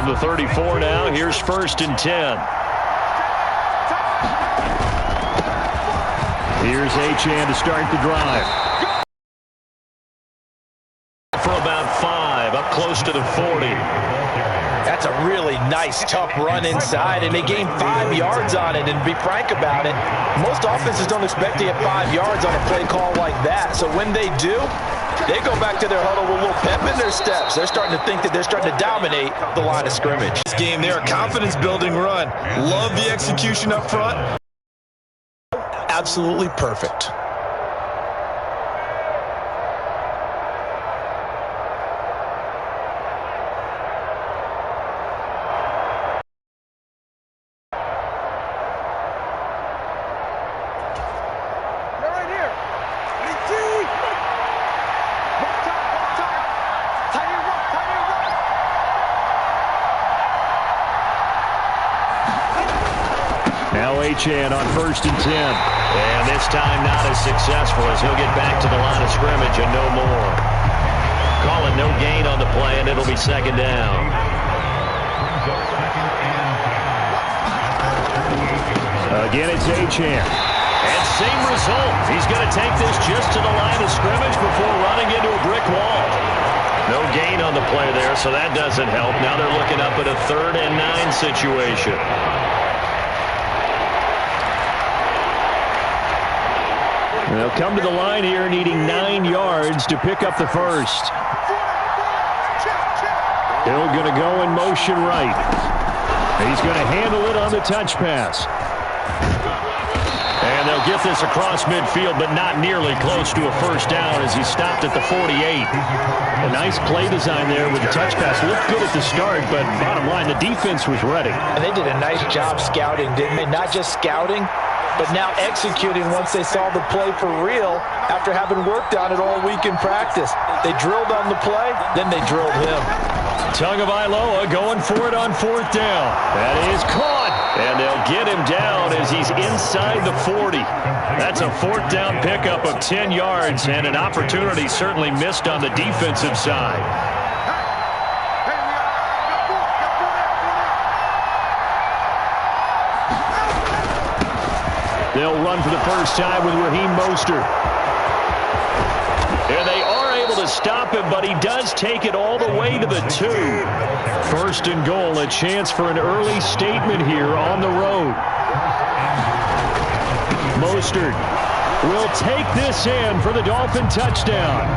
the 34 now. Here's 1st and 10. Here's Achane to start the drive. For about 5, up close to the 40. That's a really nice, tough run inside, and they gained 5 yards on it. And to be frank about it, most offenses don't expect to get 5 yards on a play call like that. So when they do, they go back to their huddle with a little pep in their steps. They're starting to think that they're starting to dominate the line of scrimmage. This game, they're a confidence-building run. Love the execution up front. Absolutely perfect. Achane on 1st and 10. And this time not as successful as he'll get back to the line of scrimmage and no more. Call it no gain on the play, and it'll be 2nd down. Again, it's Achane. And same result. He's going to take this just to the line of scrimmage before running into a brick wall. No gain on the play there, so that doesn't help. Now they're looking up at a 3rd and 9 situation. They'll come to the line here needing 9 yards to pick up the 1st. Hill going to go in motion right. He's going to handle it on the touch pass. And they'll get this across midfield, but not nearly close to a 1st down as he stopped at the 48. A nice play design there with the touch pass. Looked good at the start, but bottom line, the defense was ready. And they did a nice job scouting, didn't they? Not just scouting, but now executing once they saw the play for real after having worked on it all week in practice. They drilled on the play, then they drilled him. Tagovailoa going for it on 4th down. That is caught, and they'll get him down as he's inside the 40. That's a 4th down pickup of 10 yards, and an opportunity certainly missed on the defensive side. They'll run for the first time with Raheem Mostert. And they are able to stop him, but he does take it all the way to the 2. 1st and goal, a chance for an early statement here on the road. Mostert will take this in for the Dolphin touchdown.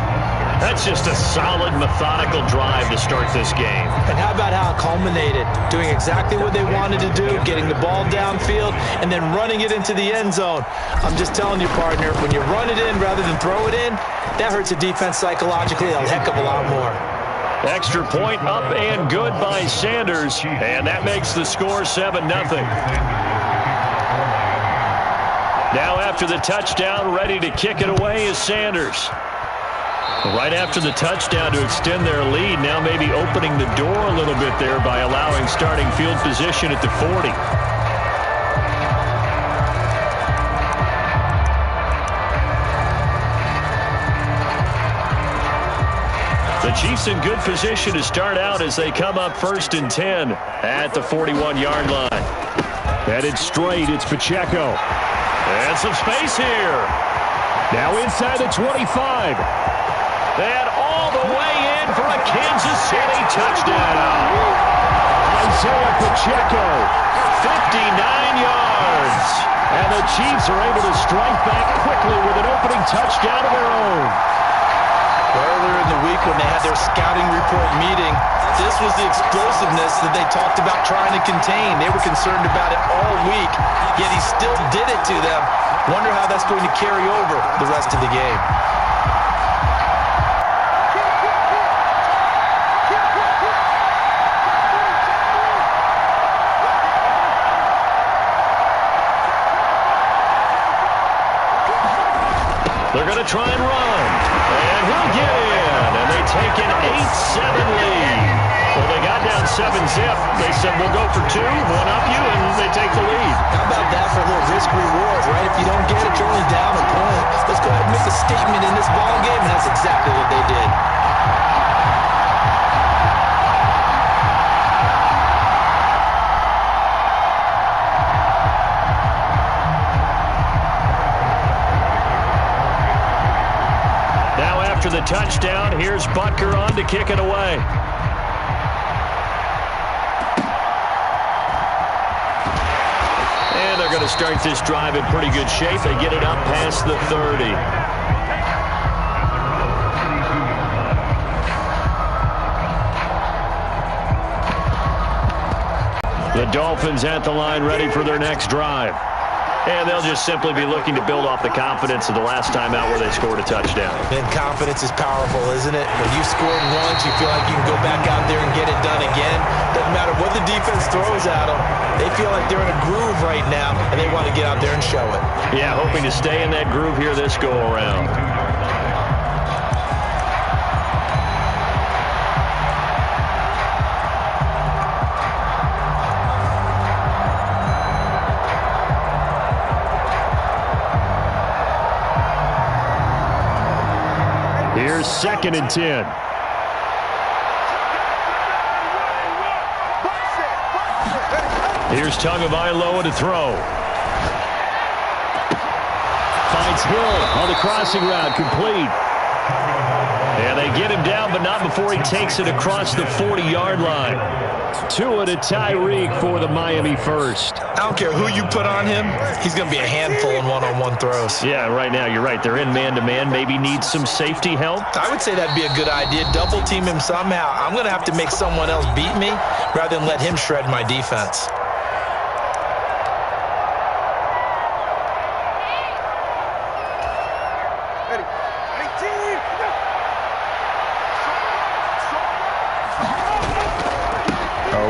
That's just a solid, methodical drive to start this game. And how about how it culminated? Doing exactly what they wanted to do, getting the ball downfield, and then running it into the end zone. I'm just telling you, partner, when you run it in rather than throw it in, that hurts a defense psychologically a heck of a lot more. Extra point up and good by Sanders, and that makes the score 7-0. Now after the touchdown, ready to kick it away is Sanders. Right after the touchdown to extend their lead, now maybe opening the door a little bit there by allowing starting field position at the 40. The Chiefs in good position to start out as they come up 1st and 10 at the 41-yard line. Headed straight, it's Pacheco. And some space here. Now inside the 25. And all the way in for a Kansas City touchdown. Isaiah Pacheco, 59 yards. And the Chiefs are able to strike back quickly with an opening touchdown of their own. Earlier in the week when they had their scouting report meeting, this was the explosiveness that they talked about trying to contain. They were concerned about it all week, yet he still did it to them. Wonder how that's going to carry over the rest of the game. They're going to try and run. And he'll get in. And they take an 8-7 lead. Well, they got down 7-zip. They said, we'll go for 2, one up you, and they take the lead. How about that for a little risk-reward, right? If you don't get it, you're only down a point. Let's go ahead and make a statement in this ball game, and that's exactly what they did. after the touchdown. Here's Butker on to kick it away. And they're going to start this drive in pretty good shape. They get it up past the 30. The Dolphins at the line ready for their next drive. And they'll just simply be looking to build off the confidence of the last time out where they scored a touchdown. And confidence is powerful, isn't it? When you've scored once, you feel like you can go back out there and get it done again. Doesn't matter what the defense throws at them. They feel like they're in a groove right now, and they want to get out there and show it. Yeah, hoping to stay in that groove here this go-around. Here's 2nd and 10. Here's Tagovailoa to throw. Finds Hill on the crossing route, complete. And they get him down, but not before he takes it across the 40-yard line. Tua to Tyreek for the Miami first. I don't care who you put on him. He's going to be a handful in one-on-one throws. Yeah, right now, you're right. They're in man-to-man. Maybe needs some safety help. I would say that'd be a good idea. Double team him somehow. I'm going to have to make someone else beat me rather than let him shred my defense.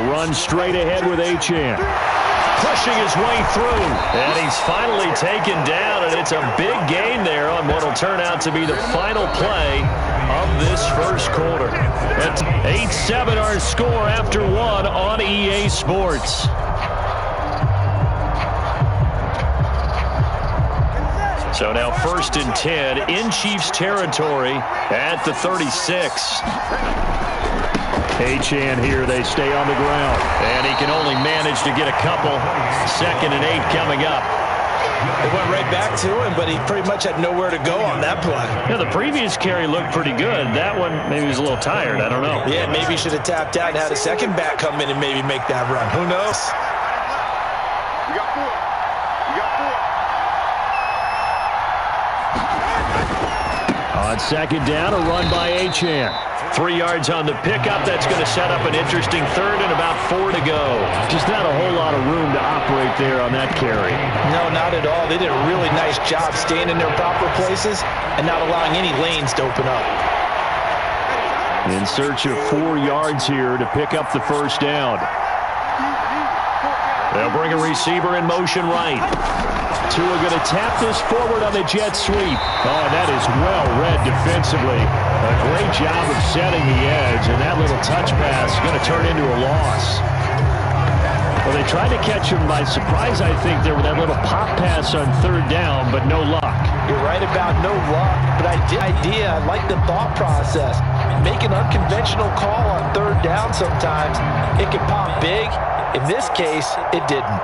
Run straight ahead with Achane. Pushing his way through. And he's finally taken down, and it's a big gain there on what will turn out to be the final play of this first quarter. At 8-7 our score after one on EA Sports. So now 1st and 10 in Chiefs territory at the 36. Achane here, they stay on the ground. And he can only manage to get a couple. 2nd and 8 coming up. They went right back to him, but he pretty much had nowhere to go on that play. Yeah, the previous carry looked pretty good. That one, maybe he was a little tired. I don't know. Yeah, maybe he should have tapped out and had a second back come in and maybe make that run. Who knows? You got 4. You got 4. On 2nd down, a run by Achane. 3 yards on the pickup. That's going to set up an interesting 3rd and about 4 to go. Just not a whole lot of room to operate there on that carry. No, not at all. They did a really nice job staying in their proper places and not allowing any lanes to open up. In search of 4 yards here to pick up the first down. They'll bring a receiver in motion right. Tua going to tap this forward on the jet sweep. Oh, that is well read defensively. A great job of setting the edge, and that little touch pass is going to turn into a loss. Well, they tried to catch him by surprise, I think, there with that little pop pass on 3rd down, but no luck. You're right about no luck, but I like the thought process. Make an unconventional call on 3rd down sometimes. It can pop big. In this case, it didn't.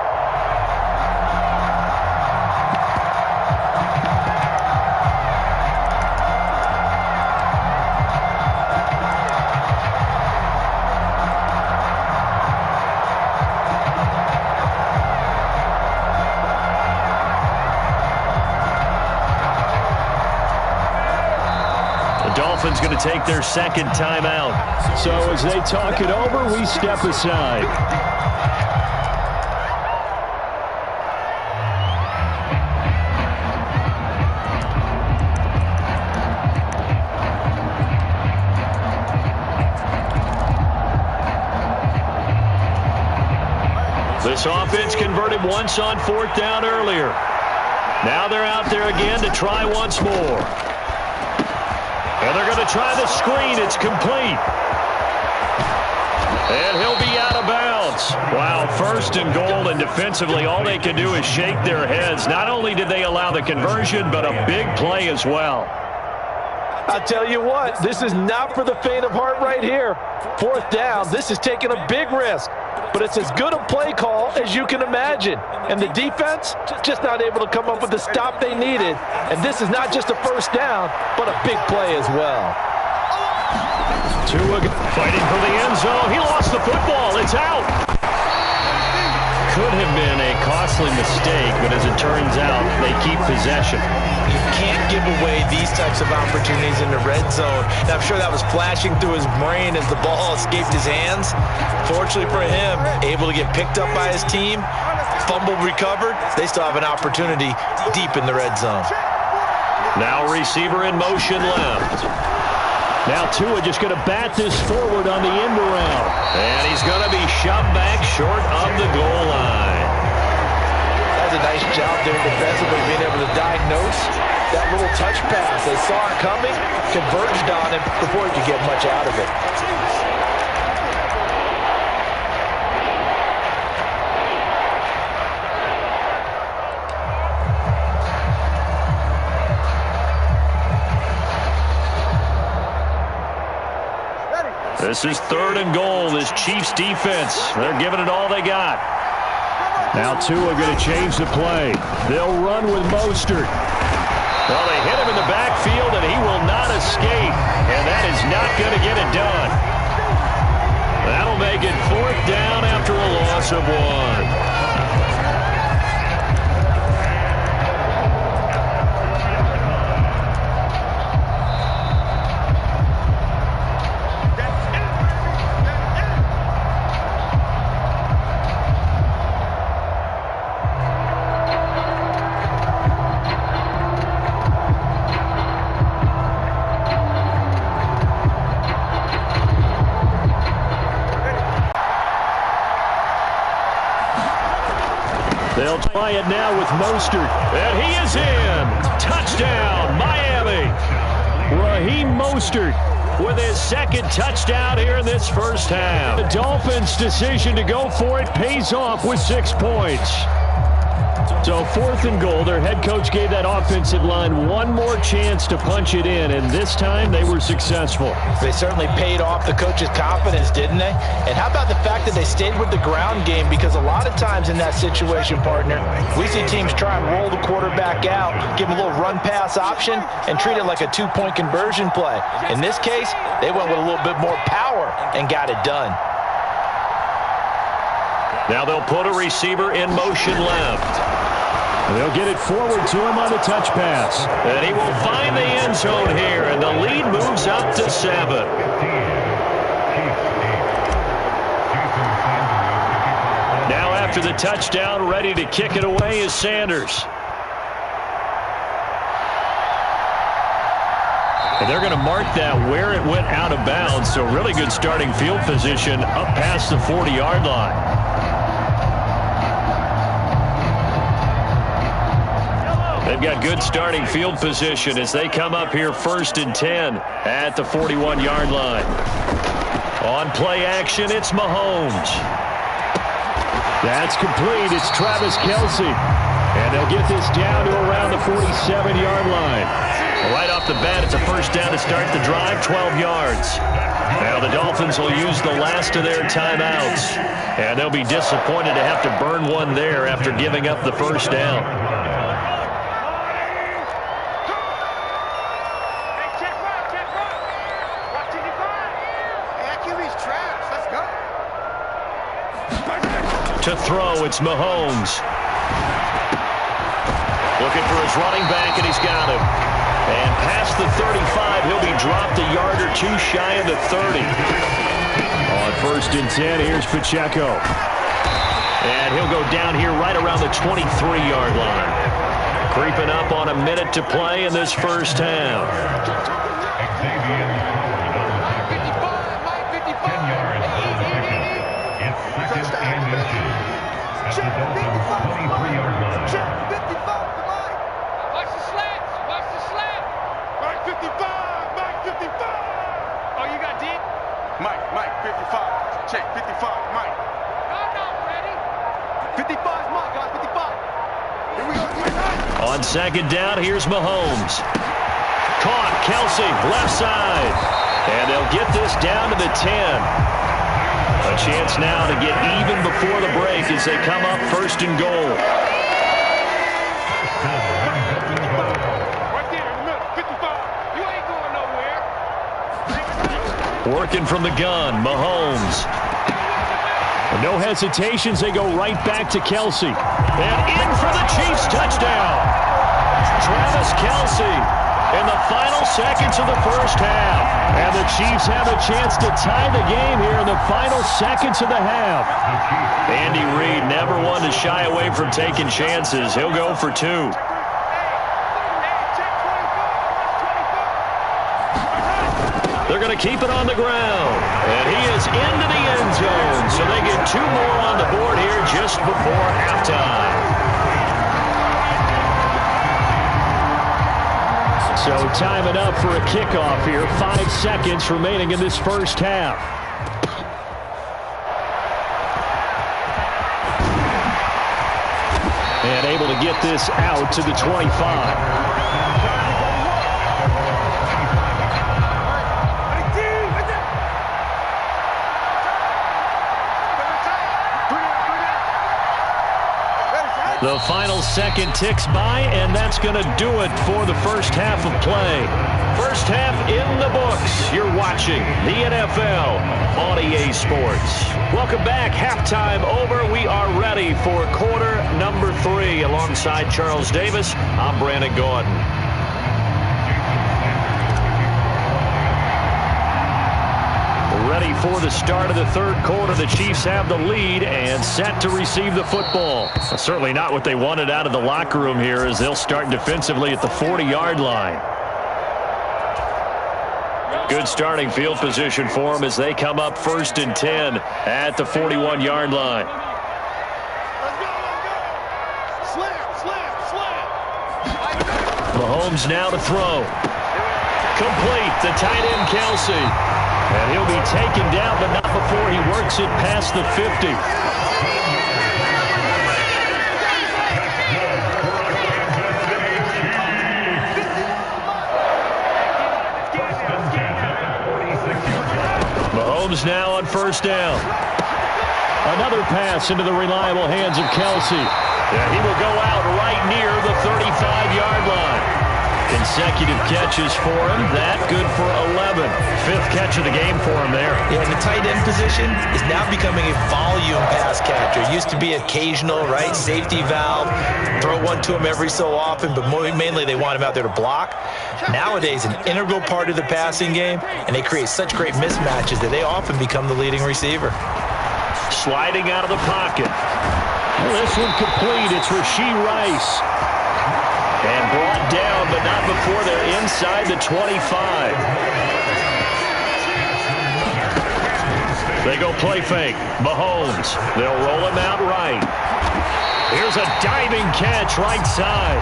Dolphins going to take their 2nd timeout. So as they talk it over, we step aside. This offense converted once on 4th down earlier. Now they're out there again to try once more. And they're going to try the screen. It's complete. And he'll be out of bounds. Wow, 1st and goal, and defensively all they can do is shake their heads. Not only did they allow the conversion, but a big play as well. I'll tell you what, this is not for the faint of heart right here. 4th down, this is taking a big risk. but it's as good a play call as you can imagine. And the defense just not able to come up with the stop they needed. And this is not just a first down, but a big play as well. Tua fighting for the end zone. He lost the football. It's out. Could have been a costly mistake, but as it turns out, they keep possession. You can't give away these types of opportunities in the red zone. And I'm sure that was flashing through his brain as the ball escaped his hands. Fortunately for him, able to get picked up by his team, fumble recovered. They still have an opportunity deep in the red zone. Now receiver in motion left. Now Tua just going to bat this forward on the end around. And he's going to be shoved back short of the goal line. That was a nice job there defensively, being able to diagnose that little touch pass. They saw it coming, converged on him before he could get much out of it. This is 3rd and goal. This Chiefs defense, they're giving it all they got. Now Tua going to change the play. They'll run with Mostert. Well, they hit him in the backfield, and he will not escape. And that is not going to get it done. That'll make it 4th down after a loss of 1. They'll try it now with Mostert. And he is in. Touchdown, Miami. Raheem Mostert with his 2nd touchdown here in this first half. The Dolphins' decision to go for it pays off with 6 points. So 4th and goal, their head coach gave that offensive line one more chance to punch it in, and this time they were successful. They certainly paid off the coach's confidence, didn't they? And how about the fact that they stayed with the ground game? Because a lot of times in that situation, partner, we see teams try and roll the quarterback out, give him a little run-pass option, and treat it like a 2-point conversion play. In this case, they went with a little bit more power and got it done. Now they'll put a receiver in motion left. They'll get it forward to him on the touch pass. And he will find the end zone here, and the lead moves up to 7. Now after the touchdown, ready to kick it away is Sanders. And they're going to mark that where it went out of bounds, so really good starting field position up past the 40-yard line. They've got good starting field position as they come up here 1st and 10 at the 41-yard line. On play action, it's Mahomes. That's complete. It's Travis Kelce. And they'll get this down to around the 47-yard line. Right off the bat, it's a first down to start the drive, 12 yards. Now the Dolphins will use the last of their timeouts. And they'll be disappointed to have to burn one there after giving up the first down. To throw, it's Mahomes. Looking for his running back, and he's got him. And past the 35, he'll be dropped a yard or two shy of the 30. On 1st and 10, here's Pacheco. And he'll go down here right around the 23-yard line. Creeping up on a minute to play in this first half. Mike, 55. Check, 55, Mike. No, ready. 55 is Mike, guys, 55. Here we go. On 2nd down, here's Mahomes. Caught, Kelce, left side. And they'll get this down to the 10. A chance now to get even before the break as they come up first and goal. Right there in the middle, 55. You ain't going nowhere. Working from the gun, Mahomes. No hesitations, they go right back to Kelsey. And in for the Chiefs touchdown. Travis Kelsey in the final seconds of the first half. And the Chiefs have a chance to tie the game here in the final seconds of the half. Andy Reid never one to shy away from taking chances. He'll go for two. They're going to keep it on the ground. And he is into the end zone. So they get two more on the board here just before halftime. So timing up for a kickoff here. 5 seconds remaining in this first half. And able to get this out to the 25. The final second ticks by, and that's going to do it for the first half of play. First half in the books. You're watching the NFL on EA Sports. Welcome back. Halftime over. We are ready for quarter number 3. Alongside Charles Davis, I'm Brandon Gordon. Ready for the start of the third quarter. The Chiefs have the lead and set to receive the football. Certainly not what they wanted out of the locker room here as they'll start defensively at the 40-yard line. Good starting field position for them as they come up first and 10 at the 41-yard line. Mahomes now to throw. Complete. The tight end Kelsey. And he'll be taken down, but not before he works it past the 50. Mahomes now on first down. Another pass into the reliable hands of Kelsey. And he will go out right near the 35-yard line. Consecutive catches for him. That good for 11. 5th catch of the game for him there. Yeah, and the tight end position is now becoming a volume pass catcher. It used to be occasional, right? Safety valve. Throw one to him every so often, but mainly they want him out there to block. Nowadays, an integral part of the passing game, and they create such great mismatches that they often become the leading receiver. Sliding out of the pocket. Well, this one complete. It's Rashee Rice. And brought down, but not before they're inside the 25. They go play fake. Mahomes. They'll roll him out right. Here's a diving catch right side.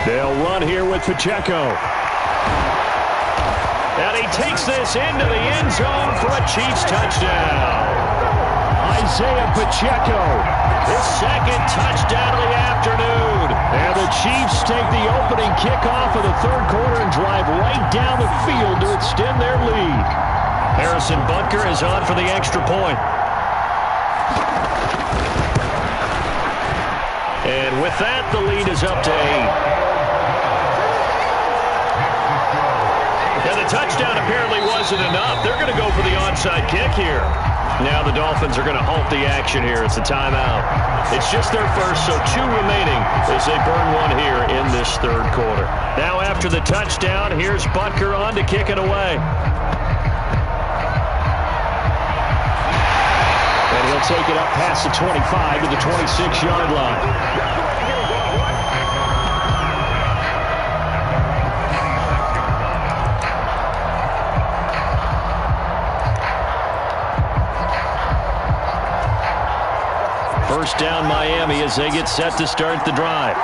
They'll run here with Pacheco. And he takes this into the end zone for a Chiefs touchdown. Isaiah Pacheco, his second touchdown of the afternoon. And the Chiefs take the opening kickoff of the third quarter and drive right down the field to extend their lead. Harrison Butker is on for the extra point. And with that, the lead is up to 8. And the touchdown apparently wasn't enough. They're going to go for the onside kick here. Now the Dolphins are going to halt the action here. It's a timeout. It's just their first, so 2 remaining as they burn one here in this third quarter. Now after the touchdown, here's Butker on to kick it away. And he'll take it up past the 25 to the 26-yard line. First down Miami as they get set to start the drive.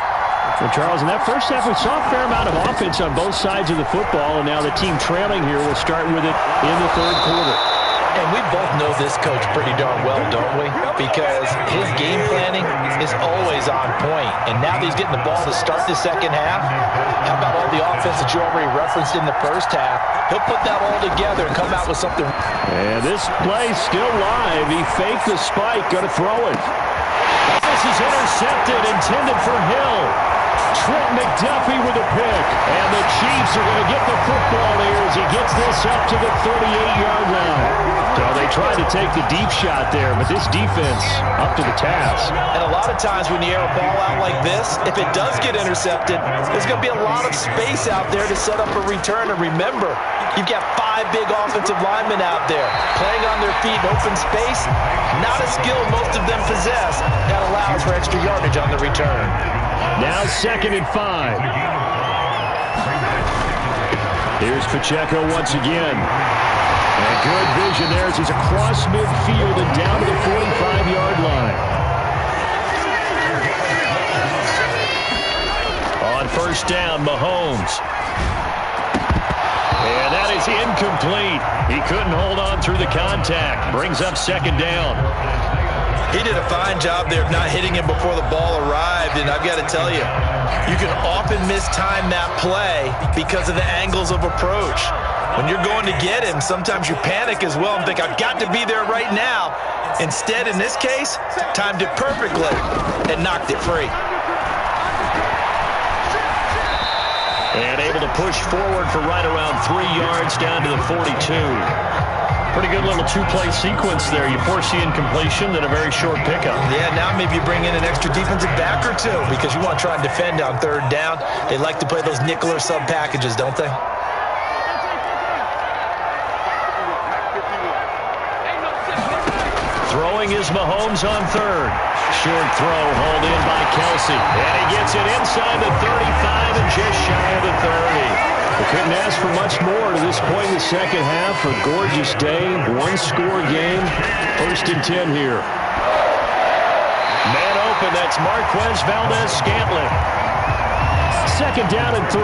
Well, Charles, in that first half, we saw a fair amount of offense on both sides of the football, and now the team trailing here will start with it in the third quarter. And we both know this coach pretty darn well, don't we? Because his game planning is always on point. And now that he's getting the ball to start the second half, how about all the offense that you already referenced in the first half? He'll put that all together and come out with something. And this play still live. He faked the spike, going to throw it. This is intercepted, intended for Hill. Trent McDuffie with a pick. And the Chiefs are going to get the football here as he gets this up to the 38-yard line. So they tried to take the deep shot there, but this defense up to the task. And a lot of times when you air a ball out like this, if it does get intercepted, there's going to be a lot of space out there to set up a return. And remember, you've got 5 big offensive linemen out there playing on their feet in open space. Not a skill most of them possess. That allows for extra yardage on the return. Now 2nd and 5. Here's Pacheco once again. And good vision there as he's across midfield and down to the 45-yard line. On first down, Mahomes. And that is incomplete. He couldn't hold on through the contact. Brings up 2nd down. He did a fine job there of not hitting him before the ball arrived, and I've got to tell you, you can often mistime that play because of the angles of approach. When you're going to get him, sometimes you panic as well and think, I've got to be there right now. Instead, in this case, timed it perfectly and knocked it free. And able to push forward for right around 3 yards down to the 42. Pretty good little 2-play sequence there. You force the incompletion, then a very short pickup. Yeah, now maybe you bring in an extra defensive back or two because you want to try and defend on 3rd down. They like to play those nickel or sub packages, don't they? Throwing is Mahomes on 3rd. Short throw hauled in by Kelsey. And he gets it inside the 35 and just shy of the 30. We couldn't ask for much more to this point in the second half. A gorgeous day, 1-score game. 1st and 10 here. Man open, that's Marquez Valdez-Scantling. 2nd down and 3.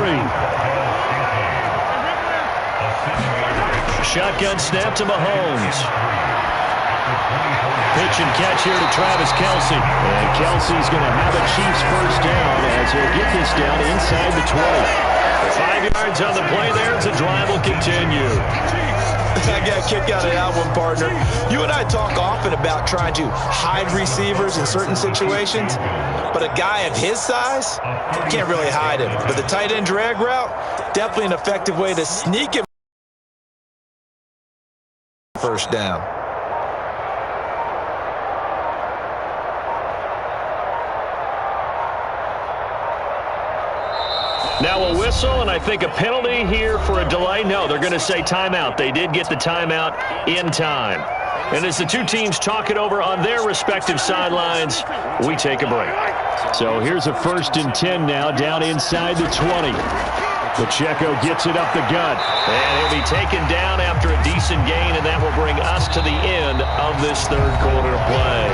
Shotgun snap to Mahomes. Pitch and catch here to Travis Kelce. And Kelsey's going to have a Chiefs first down as he'll get this down inside the 20. 5 yards on the play there as the drive will continue. I got a kick out of that one, partner. You and I talk often about trying to hide receivers in certain situations, but a guy of his size, can't really hide him. But the tight end drag route, definitely an effective way to sneak him. First down. Now a whistle, and I think a penalty here for a delay. No, they're going to say timeout. They did get the timeout in time. And as the two teams talk it over on their respective sidelines, we take a break. So here's a 1st and 10 now, down inside the 20. Pacheco gets it up the gut. And he'll be taken down after a decent gain, and that will bring us to the end of this 3rd quarter of play.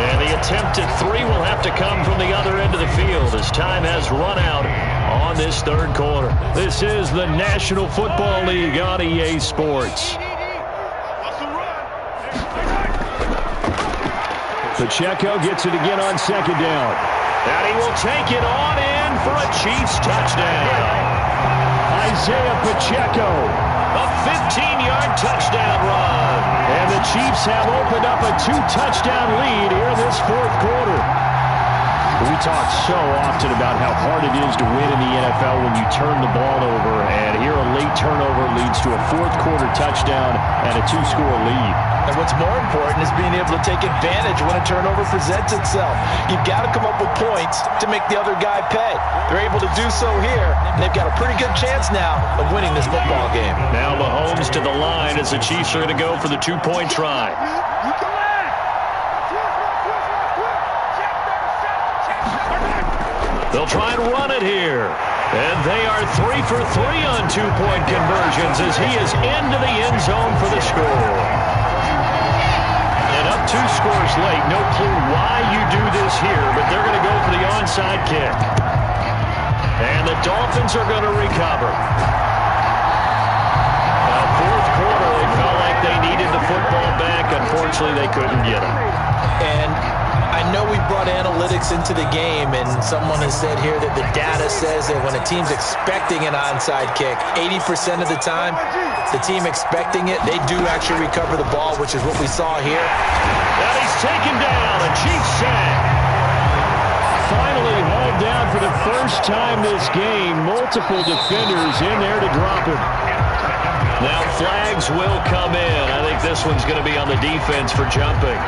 And the attempt at 3 will have to come from the other end of the field as time has run out on this 3rd quarter. This is the National Football League on EA Sports. Pacheco gets it again on 2nd down. And he will take it on in for a Chiefs touchdown. Isaiah Pacheco, a 15-yard touchdown run. And the Chiefs have opened up a 2-touchdown lead here in this 4th quarter. We talk so often about how hard it is to win in the NFL when you turn the ball over, and here a late turnover leads to a 4th quarter touchdown and a 2-score lead. And what's more important is being able to take advantage when a turnover presents itself. You've got to come up with points to make the other guy pay. They're able to do so here, and they've got a pretty good chance now of winning this football game. Now Mahomes to the line as the Chiefs are going to go for the 2-point try. They'll try and run it here. And they are 3 for 3 on 2-point conversions as he is into the end zone for the score. And up 2 scores late. No clue why you do this here, but they're going to go for the onside kick. And the Dolphins are going to recover. 4th quarter, they felt like They needed the football back. Unfortunately, they couldn't get it. And I know we brought analytics into the game, and someone has said here that the data says that when a team's expecting an onside kick, 80% of the time, the team expecting it, they do actually recover the ball, which is what we saw here. And he's taken down, a cheap sack. Finally hauled down for the first time this game. Multiple defenders in there to drop him. Now flags will come in. I think this one's going to be on the defense for jumping.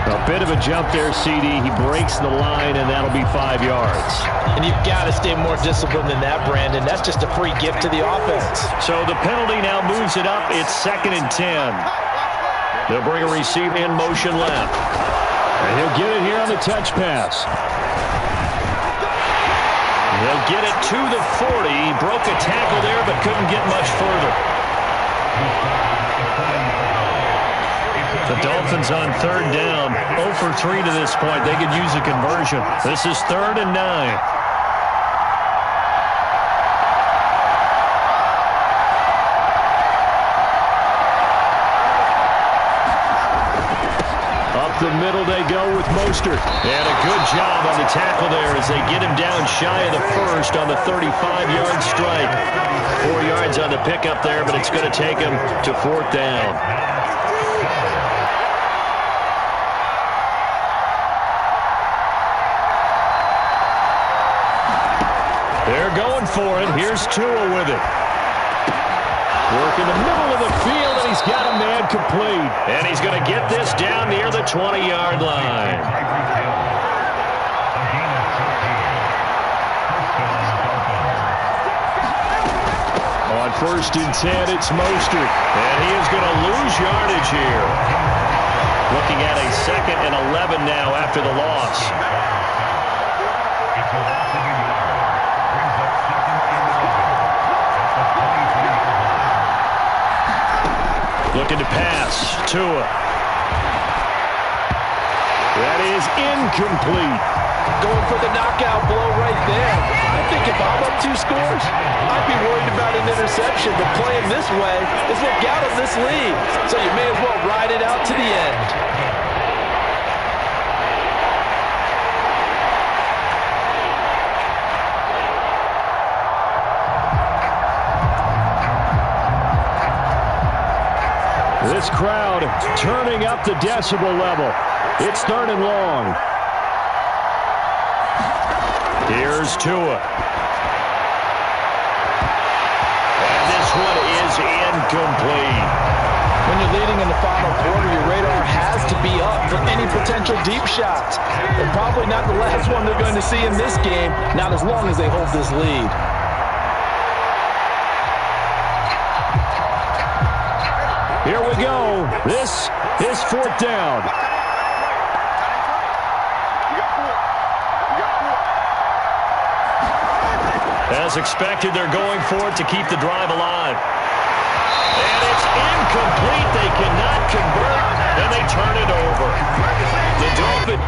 A bit of a jump there, CD. He breaks the line, and that'll be 5 yards. And you've got to stay more disciplined than that, Brandon. That's just a free gift to the offense. So the penalty now moves it up. It's 2nd and 10. They'll bring a receiver in motion left. And he'll get it here on the touch pass. They'll get it to the 40. He broke a tackle there, but couldn't get much further. The Dolphins on 3rd down, 0 for 3 to this point. They could use a conversion. This is 3rd and 9. Up the middle they go with Mostert. And a good job on the tackle there as they get him down shy of the first on the 35-yard strike. 4 yards on the pickup there, but it's going to take him to 4th down. They're going for it. Here's Tua with it. Work in the middle of the field, and he's got a man complete. And he's going to get this down near the 20-yard line. On 1st and 10, it's Mostert. And he is going to lose yardage here. Looking at a 2nd and 11 now after the loss. Looking to pass. Tua. That is incomplete. Going for the knockout blow right there. I think if I'm up 2 scores, I'd be worried about an interception. But playing this way is what got him this lead. So you may as well ride it out to the end. This crowd turning up the decibel level. It's 3rd and long. Here's Tua. And this one is incomplete. When you're leading in the final quarter, your radar has to be up for any potential deep shots. And probably not the last one they're going to see in this game, not as long as they hold this lead. Here we go. This is 4th down. As expected, they're going for it to keep the drive alive. And it's incomplete. They cannot convert, and they turn it over. The Dolphins.